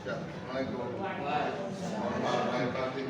Assalamualaikum. Mohon maaf lahir batin.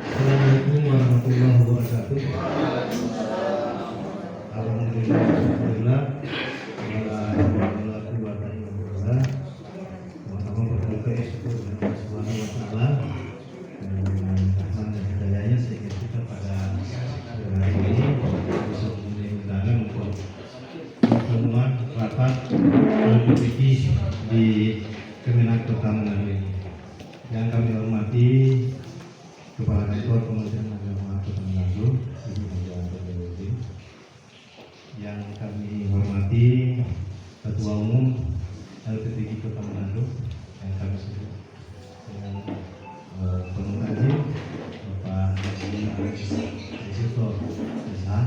Assalamualaikum warahmatullahi wabarakatuh. Alhamdulillah, sama-sama berdoa syukur kepada Allah Subhanahu wa taala dengan rahmat dan hidayahnya sehingga kita pada hari ini bisa mempunyai undangan untuk pertemuan rapat LPPK di Kemenak Kota Manado ini. Yang kami hormati Kepala Kantor Kementerian Agama Kota Manado, Ibu Menteri. Yang kami hormati Ketua Umum LPPK Kota Manado, yang kami sebut dengan penuh hati Bapak Yusuf Desa,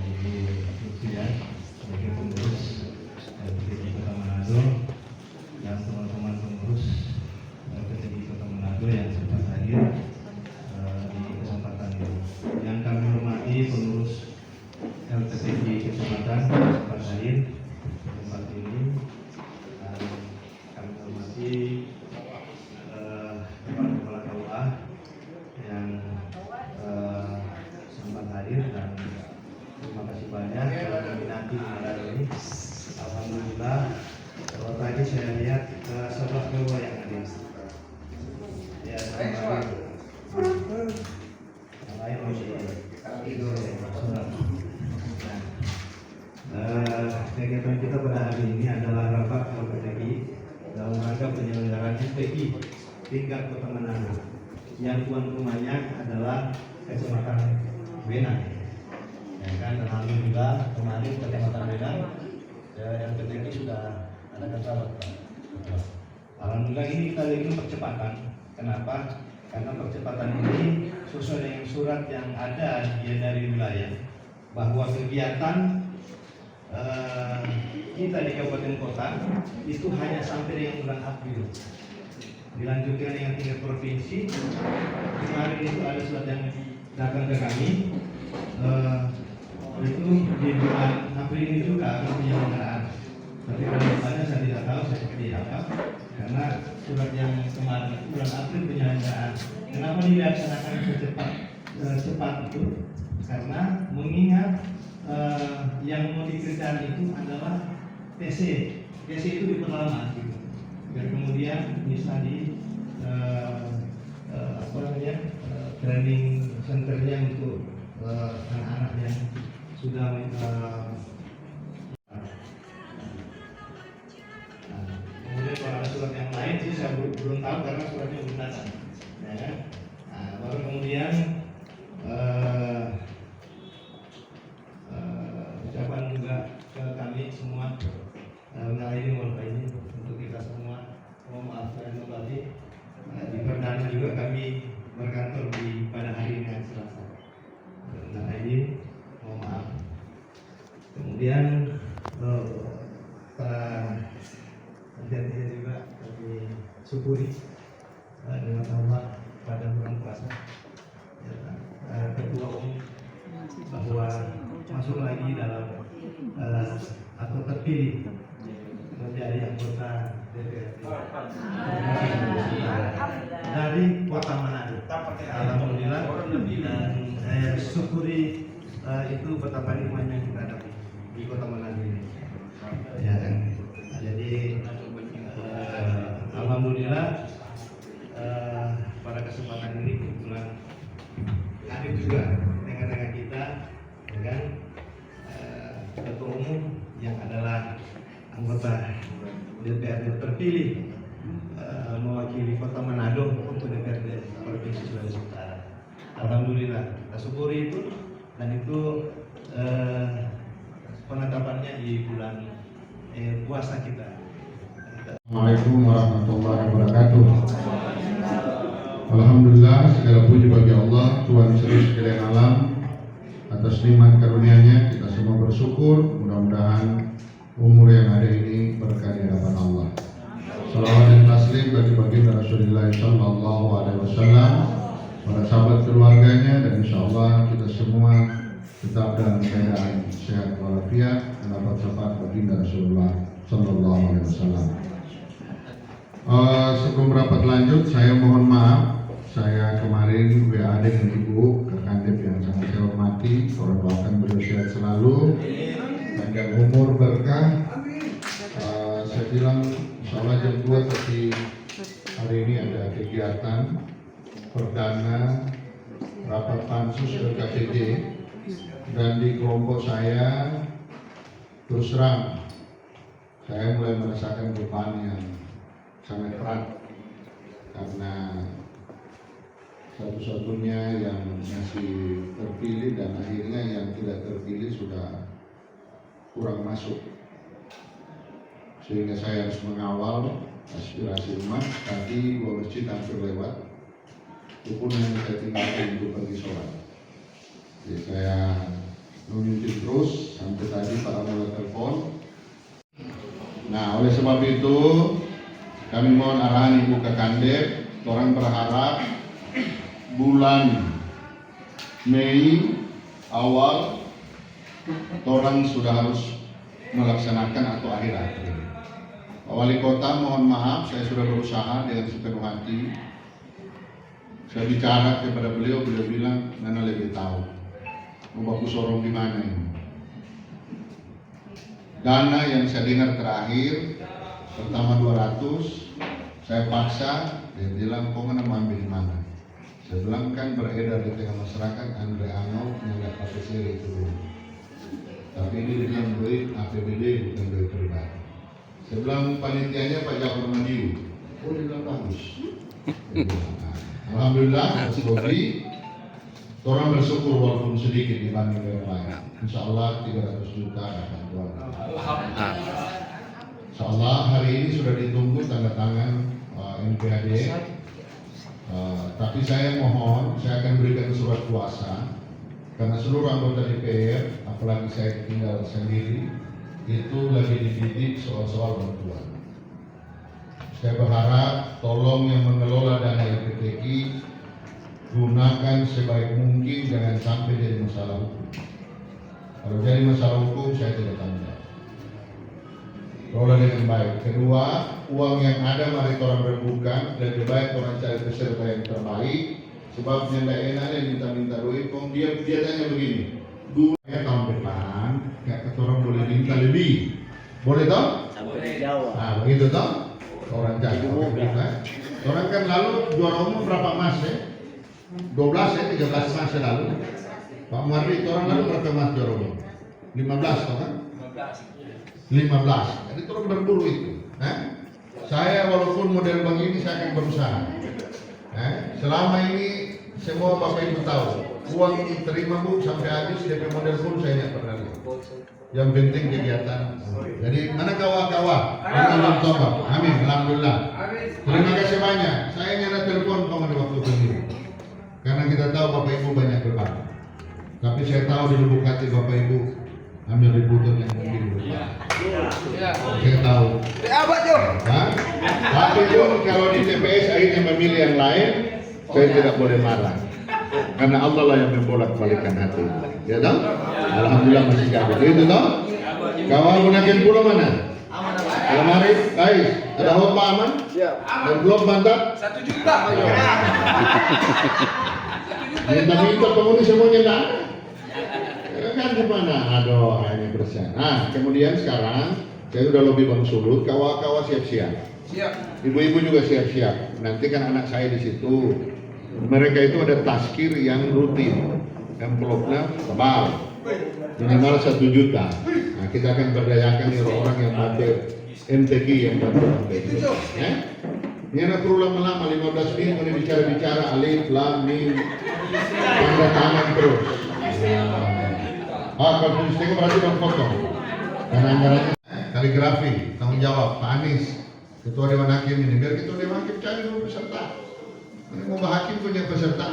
Ibu Lutfiah sebagai pengurus LPPK Kota Manado, dan teman-teman pengurus LPPK Kota Manado yang sempat hadir di kesempatan ini. Yang kami hormati pengurus LPPK Kecamatan sempat hadir di tempat ini, dan kami hormati kepala KUA yang sempat hadir, dan terima kasih banyak telah meminati malam ini. Alhamdulillah, kalau tadi saya lihat 11 KUA yang hadir. Ya, yang lain kegiatan kita pada hari ini adalah rapat LPPK dalam rangka penyelenggaraan LPPK tingkat Kota Manado, yang tuan rumahnya adalah Kecamatan Benang. Ya kan, alhamdulillah kemarin Kecamatan Benang LPPK sudah ada kata. Alhamdulillah ini kita lagi percepatan. Kenapa? Karena percepatan ini sesuai dengan surat yang ada dari wilayah, bahwa kegiatan kita di kabupaten kota itu hanya sampai dengan bulan April, dilanjutkan dengan tingkat provinsi. Kemarin itu ada surat yang datang ke kami, itu di bulan April ini juga akan penyelenggaraan. Tapi kalau misalnya saya tidak tahu seperti apa, karena surat yang kemarin bulan April penyelenggaraan. Kenapa dilaksanakan secepat itu? Karena mengingat yang mau dikerjakan itu adalah TC itu diperlama gitu. Biar kemudian bisa di training centernya untuk anak-anak yang sudah kemudian kalau ada surat yang lain sih saya belum tahu karena suratnya belum datang. Ya. Baru kemudian ucapan juga ke kami semua ini untuk kita semua. Mohon maaf dan kembali di perdana juga kami berkantor pada hari ini Selasa. Nah ini mohon maaf. Kemudian nanti juga kami syukuri dengan Allah pada bulan puasa. Ketua Umum bahwa masuk lagi dalam atau terpilih menjadi anggota DPRD dari Kota Manado. Alhamdulillah, dan saya syukuri itu betapa nikmatnya kita dapat di Kota Manado ini. Ya, terpilih mewakili Kota Manado untuk DPRD Provinsi Sulawesi Utara. Alhamdulillah, kita syukuri itu, dan itu penetapannya di bulan puasa kita. Assalamualaikum warahmatullahi wabarakatuh. Alhamdulillah, segala puji bagi Allah, Tuhan seluruh sekalian alam, atas nikmat karunia-Nya. Kita semua bersyukur. Mudah-mudahan umur yang ada ini berkah di hadapan Allah. Salawat dan taslim bagi baginda Rasulullah Sallallahu Alaihi Wasallam, para sahabat keluarganya, dan insya Allah kita semua tetap dalam keadaan sehat walafiat dan dapat syafaat baginda Rasulullah Sallallahu Alaihi Wasallam. Sebelum rapat lanjut, saya mohon maaf. Saya kemarin WA dengan Ibu Kakandep yang sangat saya hormati. Orang doakan beliau sehat selalu, panjang umur, berkah. Saya bilang insya Allah jam 2, tapi hari ini ada kegiatan perdana rapat pansus LKPD, dan di kelompok saya terus terang saya mulai merasakan beban yang sangat berat, karena satu-satunya yang masih terpilih dan akhirnya yang tidak terpilih sudah kurang masuk, sehingga saya harus mengawal aspirasi umat. Tadi 2 masjid hampir lewat, itu pun yang saya tinggalkan untuk pergi sholat. Jadi saya nunjukin terus sampai tadi para mulai telepon. Nah, oleh sebab itu kami mohon arahan Ibu Kakandep. Orang berharap bulan Mei awal orang sudah harus melaksanakan atau akhir April. Pak Wali Kota, mohon maaf, saya sudah berusaha dengan sepenuh hati. Saya bicara kepada beliau bilang, Nana lebih tahu mau baku sorong di mana ini. Dana yang saya dengar terakhir pertama 200, saya paksa, dia bilang kok mana mau ambil di mana? Saya bilang kan beredar di tengah masyarakat Andre Arnold yang pakai seri itu dulu. Tapi ini dengan duit APBD, bukan duit pribadi. Saya bilang panitianya Pak Jafar Madiu. Oh, dia bilang bagus. Alhamdulillah, Bobi, orang bersyukur walaupun sedikit dibanding yang lain. Insya Allah 300 juta akan keluar. Insya Allah hari ini sudah ditunggu tanda tangan NPHD. Tapi saya mohon, saya akan berikan surat kuasa, karena seluruh anggota DPR, apalagi saya tinggal sendiri, itu lagi dididik soal-soal bantuan. Saya berharap tolong yang mengelola dana LPTI gunakan sebaik mungkin, jangan sampai jadi masalah hukum. Kalau jadi masalah hukum, saya tidak tanggung jawab. Kelola dengan baik. Kedua, uang yang ada mari orang berbuka, lebih baik orang cari peserta yang terbaik. Sebab yang tidak enaknya minta-minta duit, dia tanya begini, tahun depan, orang boleh minta lebih, boleh toh? Sampai Jawa. Nah begitu toh? Orang jago, orang kan lalu juara umum berapa emas ya? 12 ya, 13 emas ya lalu. Pak Mardi, orang lalu berapa emas juara umum? 15 toh kan? 15. Jadi terus berburu itu. Saya walaupun model begini saya akan berusaha. Selama ini semua Bapak Ibu tahu, uang terima Bu sampai habis DP model pun saya tidak pernah lihat. Yang penting kegiatan. Jadi mana kawan-kawan? Amin. Alhamdulillah. Terima kasih banyak. Saya nyana telepon kamu di waktu begini. Karena kita tahu Bapak Ibu banyak berbagi. Tapi saya tahu di lubuk hati Bapak Ibu ambil ributan yang mungkin berbagi. Saya tahu. Tapi pun kalau di TPS akhirnya memilih yang lain, saya tidak boleh marah. Karena Allah lah yang membolak-balikan hati. Ya toh? Alhamdulillah masih gak begitu toh? Kawan gunakan pulau mana? Kalau mari, guys, ada hopa aman? Dan belum mantap? 1 juta. Minta penghuni semuanya enggak? Kan gimana? Aduh, hanya persen. Nah, kemudian sekarang saya udah lobby Bang Sulut, kawan-kawan siap-siap. Siap. Ibu-ibu juga siap-siap. Nanti kan anak saya di situ. Mereka itu ada taskir yang rutin, envelope-nya tebal, minimal 1 juta. Nah, kita akan berdayakan orang yang mampu MTQ yang bantu. Ya? Ini anak perlu lama-lama 15 minggu ini bicara-bicara alif, lam, mim, tanda tangan terus. Kalau tulis berarti dong foto. Karena anggarannya kaligrafi, tanggung jawab, Pak Anies, Ketua Dewan Hakim ini. Biar Ketua Dewan Hakim cari dulu peserta. Ini mau hakim punya peserta,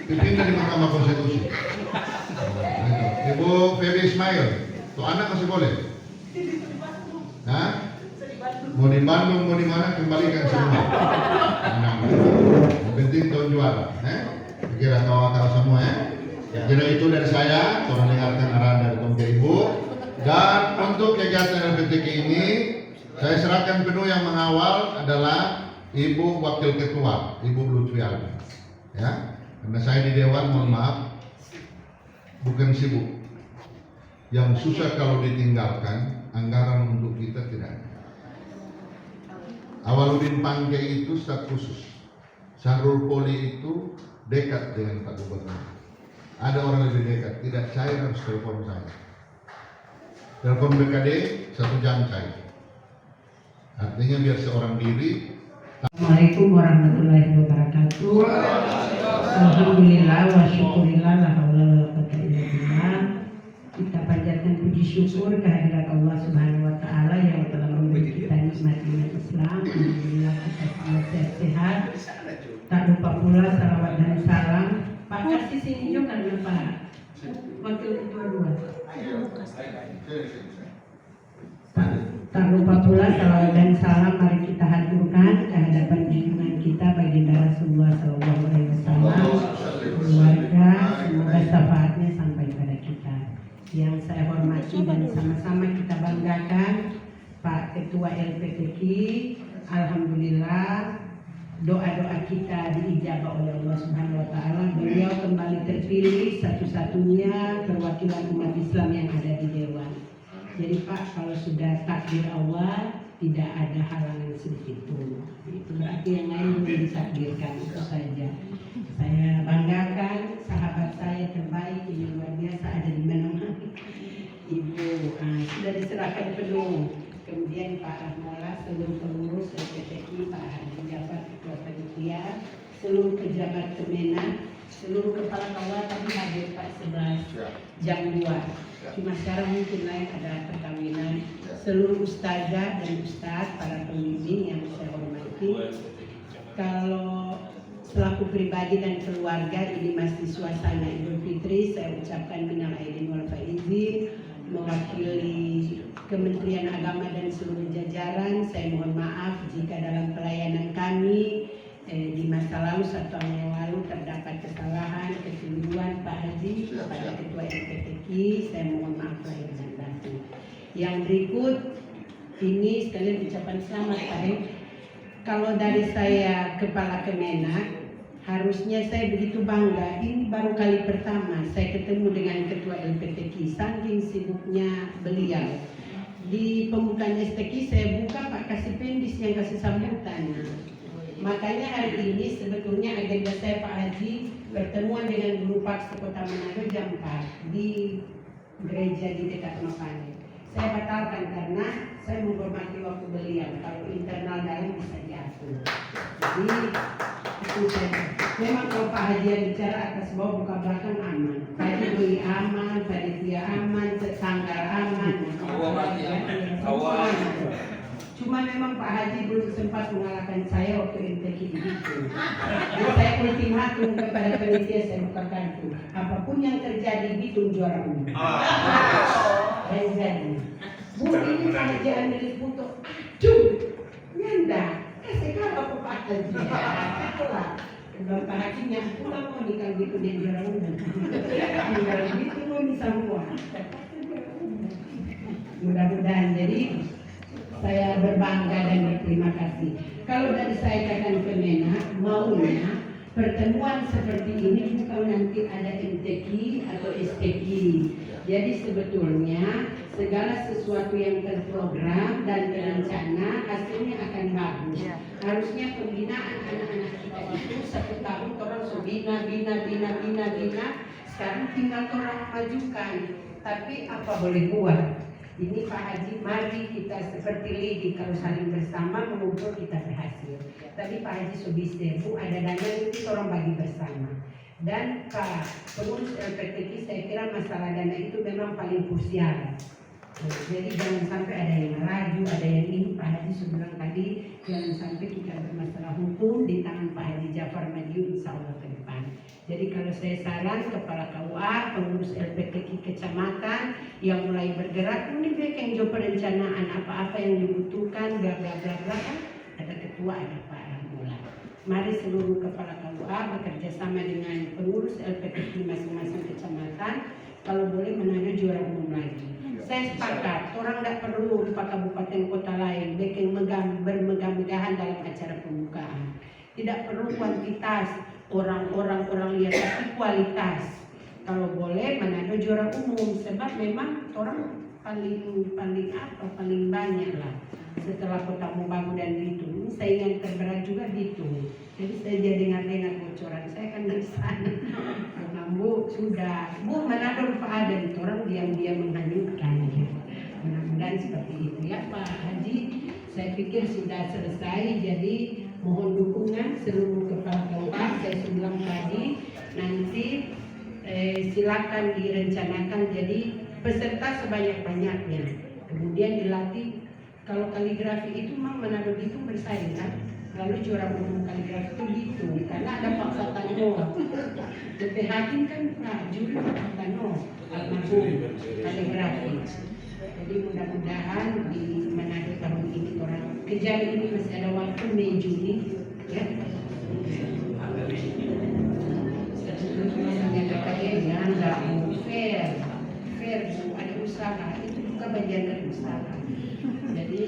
dipindah di Mahkamah Konstitusi. Ibu Feby Ismail, tuh anak masih boleh? Hah? Mau di Bandung, mau di mana, kembalikan semua. Nah, yang penting tahun juara. Kira tahu semua ya. Kira itu dari saya, tolong dengarkan arahan dari Komite Ibu. Dan untuk kegiatan LPTK ini, saya serahkan penuh yang mengawal adalah Ibu Wakil Ketua, Ibu Lutfiali. Ya, karena saya di Dewan, mohon maaf, bukan sibuk. Yang susah kalau ditinggalkan, anggaran untuk kita tidak ada. Awaludin Pangke itu staf khusus. Syahrul Poli itu dekat dengan Pak Gubernur. Ada orang lebih dekat, tidak cair harus telepon saya. Telepon BKD 1 jam cair. Artinya biar seorang diri. Assalamualaikum warahmatullahi wabarakatuh. Alhamdulillah wa syukurillah la haula wala quwwata illa billah. Kita panjatkan puji syukur kehadirat Allah Subhanahu wa taala yang telah memberi kita nikmat iman Islam. Alhamdulillah kita semua sehat. Tak lupa pula salawat dan salam. Pak kasih sini juga kan Pak. Wakil Ketua 2. Tak lupa pula salawat dan salam mari kita haturkan kehadapan junjungan kita baginda Rasulullah Sallallahu Alaihi Wasallam, keluarga, semoga syafaatnya sampai pada kita. Yang saya hormati dan sama-sama kita banggakan Pak Ketua LPTK, alhamdulillah doa-doa kita diijabah oleh Allah Subhanahu Wa Taala. Beliau kembali terpilih satu-satunya perwakilan umat Islam yang ada di Dewan. Jadi Pak, kalau sudah takdir Allah, tidak ada halangan sedikit pun. Itu berarti yang lain belum ditakdirkan, itu saja. Saya banggakan sahabat saya terbaik, ini luar biasa, ada di mana-mana. Ibu sudah diserahkan penuh. Kemudian Pak Rahmola, seluruh pengurus LPTK, Pak Haji Jafar, Ketua Panitia, seluruh pejabat Kemenak, seluruh kepala kawal tadi hadir Pak 11 jam 2. Cuma sekarang mungkin lain ada perkawinan. Seluruh ustazah dan ustaz, para pembimbing yang saya hormati. Kalau selaku pribadi dan keluarga ini masih suasana Idul Fitri, saya ucapkan minal aidin wal faizin. Mewakili Kementerian Agama dan seluruh jajaran, saya mohon maaf jika dalam pelayanan kami di masa lalu 1 tahun yang lalu terdapat kesalahan, kekeliruan Pak Haji kepada Ketua LPTK, saya mohon maaf lahir dan batin. Yang berikut ini sekalian ucapan selamat Pak. Kalau dari saya Kepala Kemenak, harusnya saya begitu bangga. Ini baru kali pertama saya ketemu dengan Ketua LPTK, saking sibuknya beliau. Di pembukaan STK saya buka Pak kasih pendis yang kasih sambutan. Makanya hari ini sebetulnya agenda saya Pak Haji pertemuan dengan Guru Paksa Kota Manado jam 4 di gereja di dekat Mapane. Saya batalkan karena saya menghormati waktu beliau. Kalau internal dalam bisa diatur. Jadi itu saja. Memang kalau Pak Haji yang bicara atas bawah buka belakang aman. Tadi beli aman, panitia aman, tetangga aman. Cuma memang Pak Haji belum sempat mengalahkan saya waktu MTQ itu. Saya ultimatum kepada panitia, saya buka kartu. Apapun yang terjadi bitung juara umum. Dan jadi, Bu ini Pak Haji ambil foto. Aduh, nyanda. Kasih kabar Pak Haji. Itulah. Kalau Pak Haji yang pulang mau nikah gitu dia juara umum. Tinggal gitu mau bisa semua. Mudah-mudahan jadi saya berbangga dan berterima kasih. Kalau dari saya katakan Kemenak, maunya pertemuan seperti ini bukan nanti ada MTQ atau STQ. Jadi sebetulnya segala sesuatu yang terprogram dan terencana hasilnya akan bagus. Harusnya pembinaan anak-anak kita itu 1 tahun orang so bina. Sekarang tinggal orang majukan. Tapi apa boleh buat? Ini Pak Haji, mari kita seperti lidi, kalau saling bersama mengumpul kita berhasil. Tadi Pak Haji Subisir, Bu ada dana itu orang bagi bersama. Dan Pak pengurus LPTK, saya kira masalah dana itu memang paling krusial. Jadi jangan sampai ada yang merayu, ada yang ini. Pak Haji sudah bilang tadi, jangan sampai kita bermasalah hukum di tangan Pak Haji Jafar Madiun, insya Allah ke depan. Jadi kalau saya saran kepala KUA, pengurus LPTK kecamatan yang mulai bergerak, ini baik yang jauh perencanaan apa-apa yang dibutuhkan, bla bla bla bla kan ada ketua, ada Pak Ramula. Mari seluruh kepala KUA bekerja sama dengan pengurus LPTK masing-masing kecamatan, kalau boleh Manado juara umum lagi. Saya sepakat, orang tidak perlu di kabupaten kota lain bikin bermegah-megahan dalam acara pembukaan. Tidak perlu kuantitas orang lihat, tapi kualitas. Kalau boleh Manado juara umum, sebab memang orang paling banyak lah setelah Kota Mobagu dan Bitung. Saingan terberat juga Bitung. Jadi saya jadi dengar bocoran, saya kan dari sana. Bu sudah, Bu Manado Pak Aden, orang diam-diam menghanyutkan. Mudah-mudahan seperti itu ya Pak Haji. Saya pikir sudah selesai, jadi mohon dukungan seluruh kepala KUA. Saya sudah bilang tadi, nanti silakan direncanakan jadi peserta sebanyak-banyaknya. Kemudian dilatih, kalau kaligrafi itu memang Manado itu bersaing kan. Lalu juara umum kaligrafi itu gitu, karena ada Pak Satano. DP Hakim kan juri Pak Satano, almarhum kaligrafi. Jadi mudah-mudahan di Manado tahun ini orang kejar ini masih ada waktu Mei Juni ya. Jangan nggak fair Bu, ada usaha itu juga bagian dari usaha. Jadi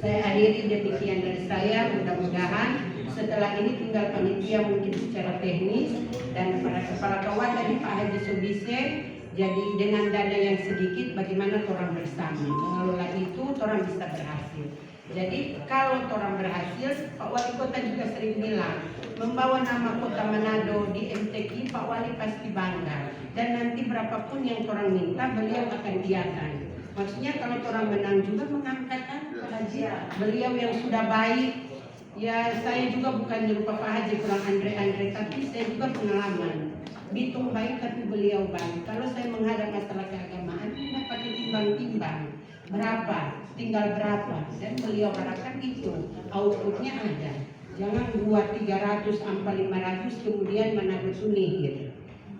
saya akhiri demikian dari saya. Mudah-mudahan setelah ini tinggal panitia mungkin secara teknis dan para kepala KUA tadi Pak Haji Subisir. Jadi dengan dana yang sedikit bagaimana orang bersama mengelola itu orang bisa berhasil. Jadi kalau orang berhasil, Pak Wali Kota juga sering bilang membawa nama Kota Manado di MTQ, Pak Wali pasti bangga. Dan nanti berapapun yang orang minta beliau akan iakan. Maksudnya kalau orang menang juga mengangkat kan Pak Haji, beliau yang sudah baik. Ya saya juga bukan lupa Pak Haji kurang Andre, tapi saya juga pengalaman. Bitung baik tapi beliau baik. Kalau saya menghadap masalah keagamaan tidak pakai timbang-timbang. Berapa? Tinggal berapa? Dan beliau harapkan itu outputnya ada. Jangan buat 300 sampai 500 kemudian Manado itu nihil.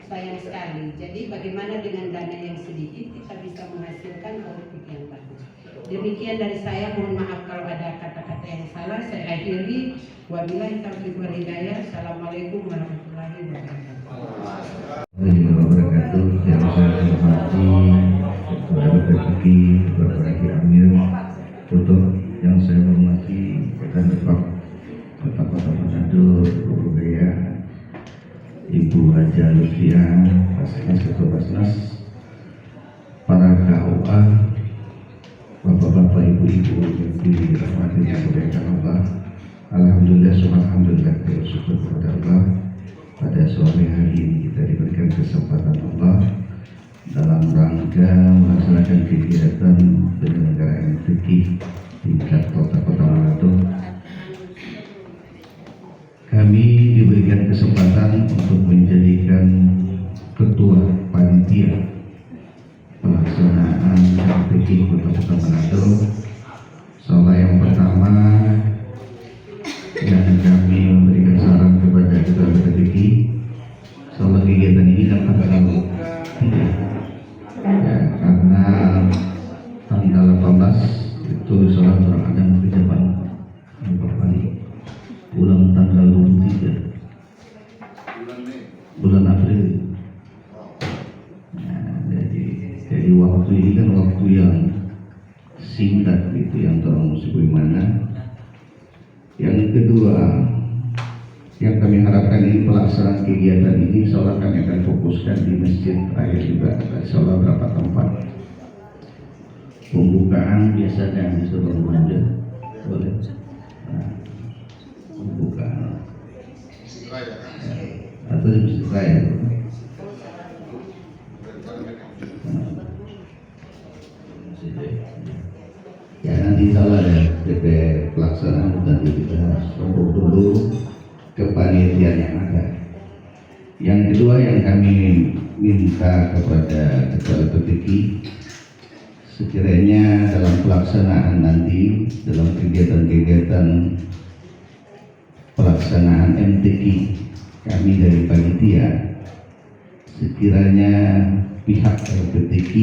Sayang sekali. Jadi bagaimana dengan dana yang sedikit kita bisa menghasilkan output yang bagus. Demikian dari saya, mohon maaf kalau ada kata-kata yang salah. Saya akhiri. Wabillahi taufiq wal hidayah. Assalamualaikum warahmatullahi wabarakatuh. Wabarakatuh. Yang saya hormati Ketua LPTK, Bapak Haji Amir Putu, yang saya hormati Ketua Depok Kota Manado, Ibu Rubia, Ibu Haja Lutfia, Basnas Ketua Basnas, para KUA, Bapak-bapak, Ibu-ibu yang dirahmati dan dimuliakan Allah. Alhamdulillah, subhanallah, syukur kepada Allah. Pada sore hari ini kita diberikan kesempatan Allah dalam rangka melaksanakan kegiatan penyelenggaraan fikih tingkat kota-kota Manado. Kami diberikan kesempatan untuk menjadikan ketua panitia pelaksanaan fikih kota-kota Manado. Soal yang pertama yang kami memberikan saran kepada ketua LPTK, soal kegiatan ini dapat kalau tidak ya, karena tanggal 18 itu sholat Ramadan ke Jepang pulang tanggal 23 bulan April. Nah, jadi waktu ini kan waktu yang singkat gitu yang tolong mesti bagaimana. Yang kedua yang kami harapkan ini pelaksanaan kegiatan ini seolah kami akan fokuskan di masjid raya juga, seolah berapa tempat pembukaan biasanya sebelum aja boleh pembukaan atau di masjid raya. insya Allah ya DP pelaksanaan nanti kita sambung dulu kepanitiaan yang ada. Yang kedua yang kami minta kepada Ketua LPPK, sekiranya dalam pelaksanaan nanti dalam kegiatan-kegiatan pelaksanaan MTQ kami dari panitia, sekiranya pihak LPPK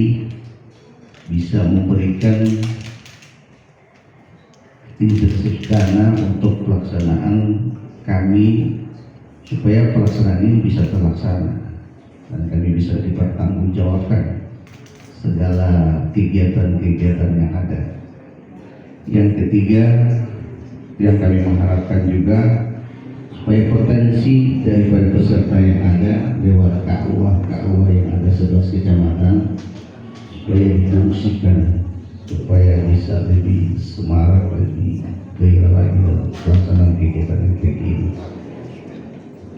bisa memberikan insentif dana untuk pelaksanaan kami supaya pelaksanaan ini bisa terlaksana dan kami bisa dipertanggungjawabkan segala kegiatan-kegiatan yang ada. Yang ketiga yang kami mengharapkan juga supaya potensi daripada peserta yang ada lewat KUA yang ada 11 kecamatan supaya difungsikan supaya bisa lebih semarak, lebih gairah lagi dalam pelaksanaan kegiatan ini.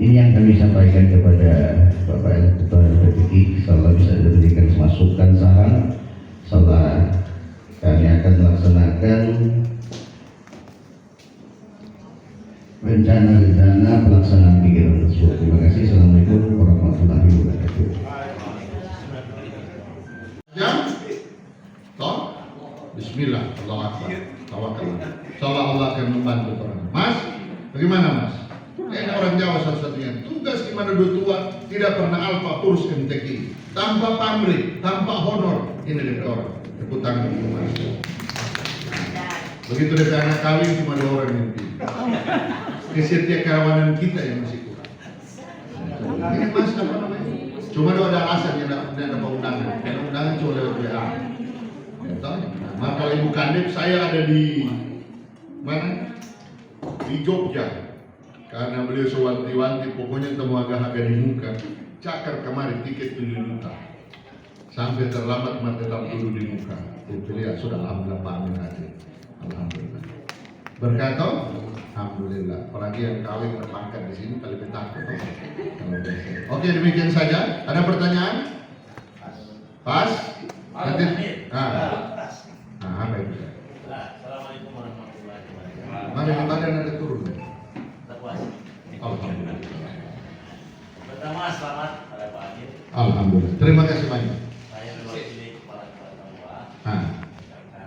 Ini yang kami sampaikan kepada Bapak Ketua LPPK, insyaallah bisa diberikan masukan saran, insyaallah kami akan melaksanakan rencana pelaksanaan kegiatan tersebut. Terima kasih. Assalamualaikum warahmatullahi wabarakatuh. Jam, toh, Bismillah, Allah Akbar, tawakal. Insyaallah Allah akan membantu orang. Mas, bagaimana Mas? Ini orang Jawa satu-satunya tugas di mana dua tua tidak pernah alfa urus MTQ tanpa pamrih, tanpa honor. Ini dari orang tepuk tangan dulu Mas. Begitu dari anak kawin cuma 2 orang yang kesetia kawanan kita yang masih kurang. Ini Mas apa namanya? Cuma ada alasan yang tidak ada undangan. Karena undangan cuma lewat WA. Maka kalau Ibu Kandep saya ada di mana? Di Jogja. Karena beliau sewanti-wanti, pokoknya temu agak-agak di muka. Cakar kemarin tiket 7 juta. Sampai terlambat mati tetap dulu di muka. Itu lihat sudah alhamdulillah Pak Amin hadir. Alhamdulillah. Berkata, alhamdulillah. Apalagi yang kawin berpangkat di sini paling takut. Oke, demikian saja. Ada pertanyaan? Pas? Nanti. Apa itu? Assalamualaikum warahmatullahi wabarakatuh. Mari kita ada turun. Alhamdulillah. Pertama, selamat pada Pak Amir. Alhamdulillah. Terima kasih banyak. Saya mewakili Kepala Ketua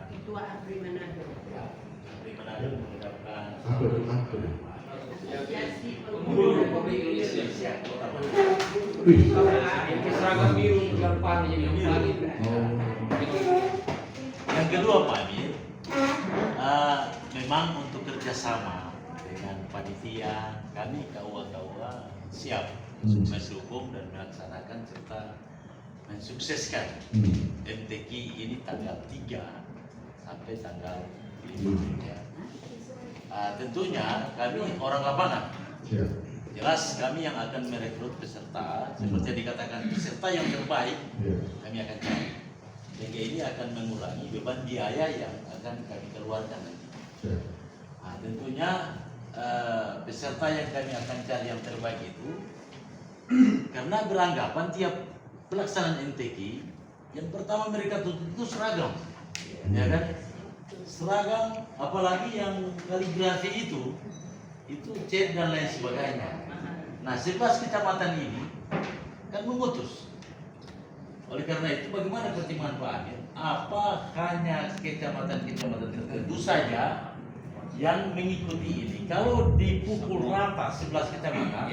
Ketua APRI Manado. Menteri Manado mengucapkan Apa itu? Asosiasi Guru Republik Indonesia Kota Manado. Seragam biru depan jadi langit. Yang kedua Pak Amir, memang untuk kerjasama dengan panitia kami KUA siap untuk mendukung dan melaksanakan serta mensukseskan MTQ ini tanggal 3 sampai tanggal 5 ya. Tentunya kami orang lapangan, jelas kami yang akan merekrut peserta seperti yang dikatakan peserta yang terbaik kami akan cari, sehingga ini akan mengurangi beban biaya yang akan kami keluarkan nanti. Tentunya peserta yang kami akan cari yang terbaik itu karena beranggapan tiap pelaksanaan MTQ yang pertama mereka tuntut itu seragam, ya kan? Seragam, apalagi yang kaligrafi itu cat dan lain sebagainya. Nah, 11 kecamatan ini kan memutus. Oleh karena itu, bagaimana pertimbangan Pak Amir? Apa hanya kecamatan-kecamatan tertentu saja yang mengikuti ini? Kalau dipukul rata 11 kecamatan,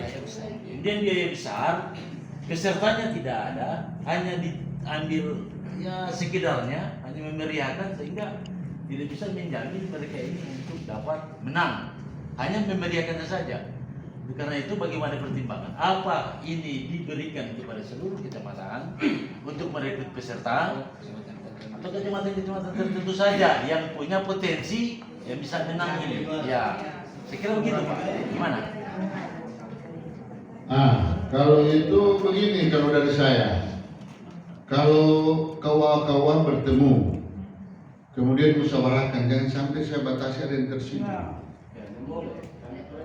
kemudian biaya besar, pesertanya tidak ada, hanya diambil ya sekedarnya, hanya memeriahkan sehingga tidak bisa menjamin mereka ini untuk dapat menang, hanya memeriahkannya saja. Karena itu bagaimana pertimbangan? Apa ini diberikan kepada seluruh kecamatan untuk merekrut peserta atau kecamatan-kecamatan tertentu saja yang punya potensi yang bisa menang ini? Ya, saya kira begitu Pak. Gimana? Kalau itu begini, kalau dari saya, kalau kawan-kawan bertemu, kemudian musyawarahkan, jangan sampai saya batasi ada yang tersinggung.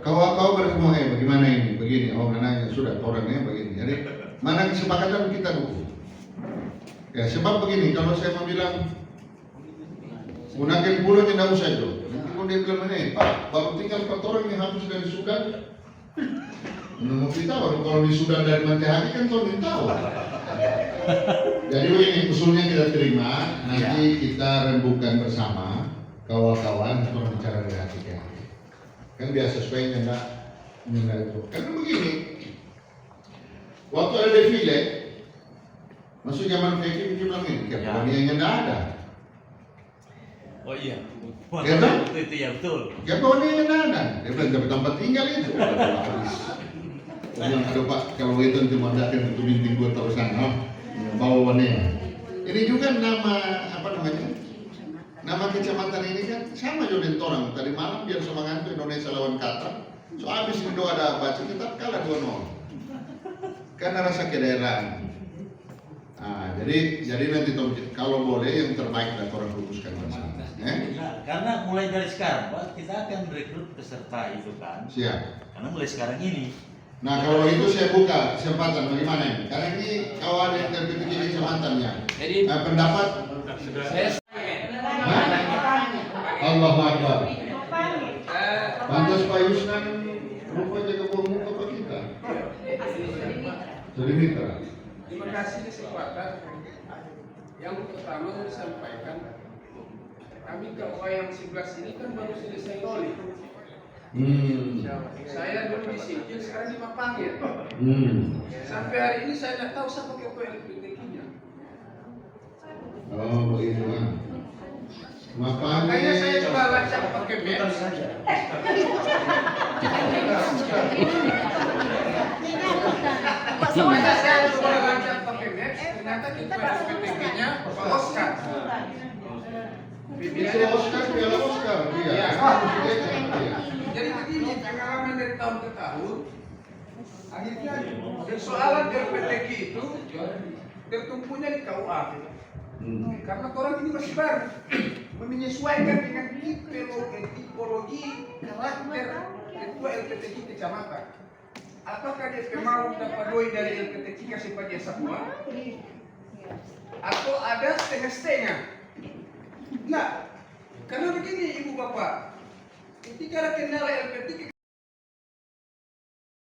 Kawan-kawan bertemu, bagaimana ini, begini, nanya sudah orangnya begini. Jadi mana kesepakatan kita dulu. Ya sebab begini, kalau saya mau bilang Gunakan pulau yang tidak usah itu. Nanti kalau dia bilang ini, Pak, baru tinggal 4 orang yang habis dari Sudan. Menunggu kita baru kalau di Sudan dari Matahari kan kau belum tahu. Jadi begini, usulnya kita terima, nanti kita rembukan bersama kawan-kawan untuk bicara dari hati ke hati. Kan biasa supaya enggak itu. Karena begini, waktu ada defile, masuk zaman PKI bilang ini, keberaniannya enggak ada. Oh iya. Ya, kan? Waktu itu ya betul. Keberaniannya enggak ada. Dia bilang dapat tempat tinggal itu. Dia bilang, aduh Pak, kalau itu nanti mandakan itu binti gue terus sana, bawaannya. Ini juga nama apa namanya? Nama kecamatan ini kan sama Jonen Torang. Tadi malam biar semangat Indonesia lawan Qatar. So habis itu ada baca tetap kalah 2-0. Karena rasa kedaerahan. Nah, jadi nanti kalau boleh yang terbaik lah orang rumuskan bersama. Nah, karena mulai dari sekarang Pak, kita akan rekrut peserta itu kan. Siap. Karena mulai sekarang ini. Nah kalau itu saya buka kesempatan bagaimana ini? Karena ini kawan yang terpilih kesempatannya. Jadi Pendapat saya Allahu Akbar. Pantas Pak Yusnan rupanya kebun muka Pak kita. Jadi mitra. terima kasih kesempatan. Yang pertama saya sampaikan, kami KUA yang 11 ini kan baru selesai toli. Saya dulu di Singkil, sekarang di Mapangil. Sampai hari ini saya tidak tahu siapa ketua LPTK-nya. Oh begitu kan. Makanya saya coba baca pakai maps. Makanya saya coba baca pakai maps, ternyata ketua LPTK-nya Pak Oscar. Itu Oscar, piala Oscar. Iya. Jadi begini, pengalaman dari tahun ke tahun, akhirnya persoalan LPTK itu tertumpunya di KUA. Karena orang ini masih baru, menyesuaikan dengan tipologi karakter ketua LPTK kecamatan. Apakah dia mau dapat doi dari LPTK kasih pada semua? Atau ada setengah-setengah? Nah, karena begini ibu bapak, ketika ada kendala LPTK